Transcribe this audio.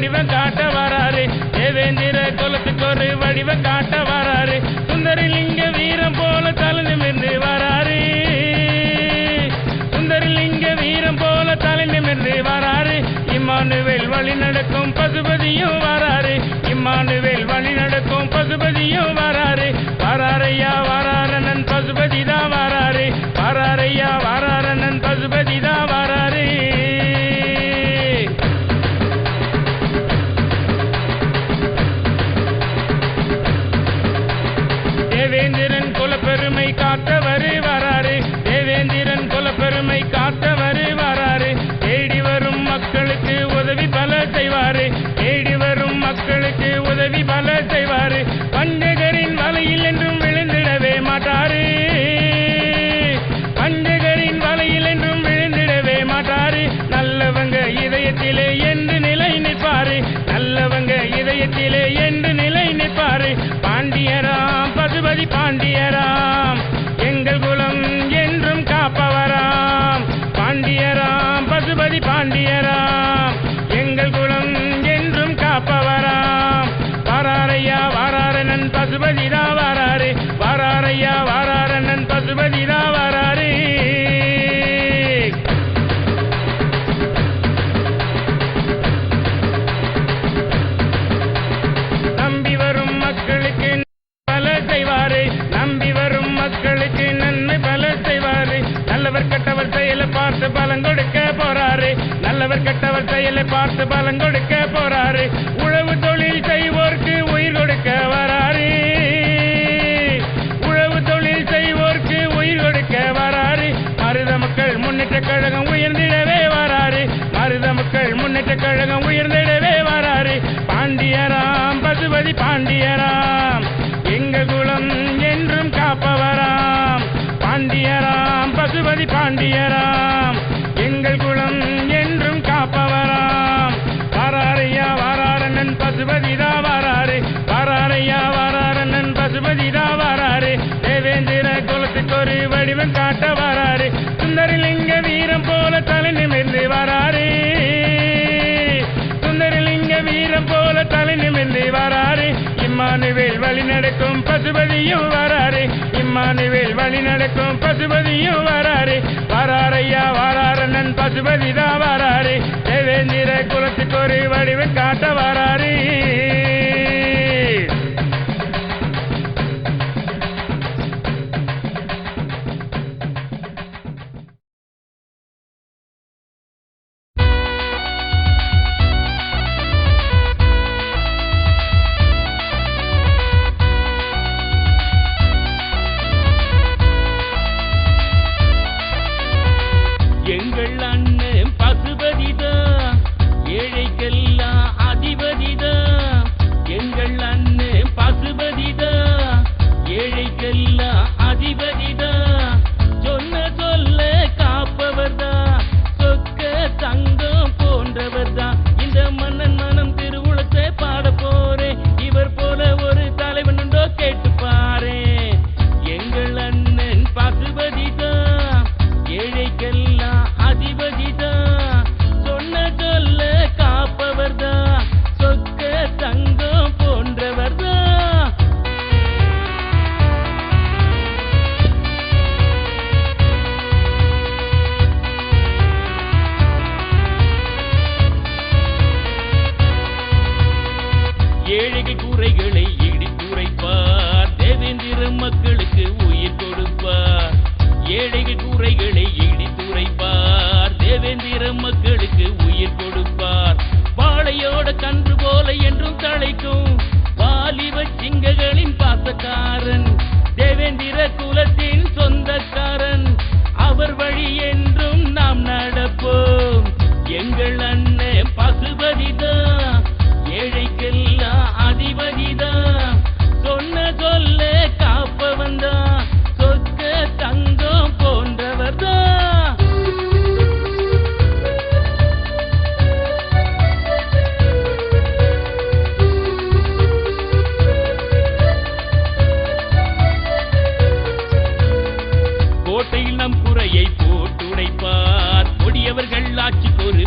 வடிவம் காட்ட வராரு. தேவேந்திர குலத்துக்கு ஒரு வடிவம் காட்ட வராரு. சுந்தரலிங்க வீரம் போல தலை நிமிர்ந்து வராரு. சுந்தரலிங்க வீரம் போல தலை நிமிர்ந்து வராரு. இம்மானுவேல் வழி நடக்கும் பசுபதியும் வராரு. இம்மானுவேல் வழி நடக்கும் பசுபதியும் வராரு. வராரையா வராரண்ணன் பசுபதி தான் வராரு. வராரையா வராரண்ணன் பசுபதி தான் வராரு. தேவேந்திரன் குலப்பெருமை காத்தவர் வராரு. தேவேந்திரன் குலப்பெருமை காத்தவர் வராரு. தேடி வரும் மக்களுக்கு உதவி பல செய்வாரு. தேடி வரும் மக்களுக்கு உதவி பல செய்வாரு. பஞ்சகரின் வலையில் என்றும் விழுந்திடவே மாட்டாரு. பஞ்சகரின் வலையில் என்றும் விழுந்திடவே மாட்டாரு. நல்லவங்க இதயத்திலே என்று நிலை நிற்பாரு. நல்லவங்க இதயத்திலே என்று நிலை நிற்பாரு. பாண்டியராம் பசுபதி பாண்டியராம் எங்கள் குலம் என்றும் காப்பவராம். பாண்டியராம் பசுபதி பாண்டியராம் எங்கள் குலம் என்றும் காப்பவராம். வராரையா வராரண்ணன் பசுபதி தான் வராரு. வராரையா வராரண்ணன் பசுபதி தான் வராரு. நம்பி வரும் மக்களுக்கு பல செய்வாரு. நம்பி வரும் மக்களுக்கு நன்மை பல செய்வாரு. நல்லவர் கெட்டவர் செயலை பார்த்து பலன் கொடுக்க போறாரு. நல்லவர் கெட்டவர் செயலை பார்த்து பலன் கொடுக்க போறாரு. உழவு தொழில் செய்வோர்க்கு உயிர் கொடுக்க வராரு. உழவு தொழில் செய்வோர்க்கு உயிர் கொடுக்க வராரு. மருத மக்கள் முன்னேற்ற கழகம் உயர்ந்திடவே வராரு. மருத மக்கள் முன்னேற்ற கழகம் உயர்ந்திடவே வராரு. பாண்டியராம் பசுபதி பாண்டியராம் எங்கள் குலம் என்றும் காப்பவராம். பாண்டியராம் பசுபதி பாண்டியராம் எங்கள் குலம் என்றும் காப்பவராம். வராரையா வராரண்ணன் பசுபதி தான் வராரு. வராரையா வராரண்ணன் பசுபதி தான் வராரு. தேவேந்திர குலத்துக்கு ஒரு வடிவம் காட்ட வராரு. சுந்தரலிங்க வீரம் போல தலை நிமிர்ந்து வராரு. சுந்தரலிங்க வீரம் போல தலை நிமிர்ந்து வராரு. இம்மானுவேல் வழி நடக்கும் பசுபதியும் வராரு. இம்மானுவேல் வழி நடக்கும் பசுபதியும் வராரு. வராரையா வராரண்ணன் பசுபதி தான் வராரு. தேவேந்திர குலத்துக்கு ஒரு வடிவம் காட்ட வராரு. எங்கள் அண்ணன் பசுபதிதான் ஏழைக்கெல்லாம் அதிபதிதான். எங்கள் அண்ணன் பசுபதிதான் ஏழைக்கெல்லாம் அதிபதிதான். சொன்ன சொல்ல காப்பவர்தான். சொக்க தங்கம் போன்றவர்தான். இந்த மன்னன் மனம் திருவுளத்தை பாட போறேன். இவர் போல ஒரு தலைவன் உண்டோ கேட்டு பாரு. எங்கள் அண்ணன் பசுபதிதான் ஏழைக்கெல்லாம் அதிபதிதான். சொன்ன சொல்ல காப்பவர்தான். சொக்க தங்கம் போன்றவர்தான். ஏழைகள் குறைகளை இடித்துரைப்பார். தேவேந்திர மக்களுக்கு உயிர் கொடுப்பார். ஏழைகள் குறைகளை இடித்துரைப்பார். தேவேந்திர மக்களுக்கு உயிர் கொடுப்பார். வாழையோட கன்று போல என்றும் தழைக்கும் வாலிப சிங்கங்களின் பாசக்காரன். தேவேந்திர குலத்தின் சொந்தக்காரன். அவர் வழி என்றும் நாம் நடப்போம். எங்கள் அண்ணன் பசுபதிதான் ஏழைக்கெல்லாம் அதிபதிதான். சொன்ன சொல்ல காப்பவன்தான். சொக்க தங்கம் போன்றவர்தான். கோட்டையில் நம் குறையை போட்டுடைப்பார். கொடியவர்கள் ஆட்சிக்கு ஒரு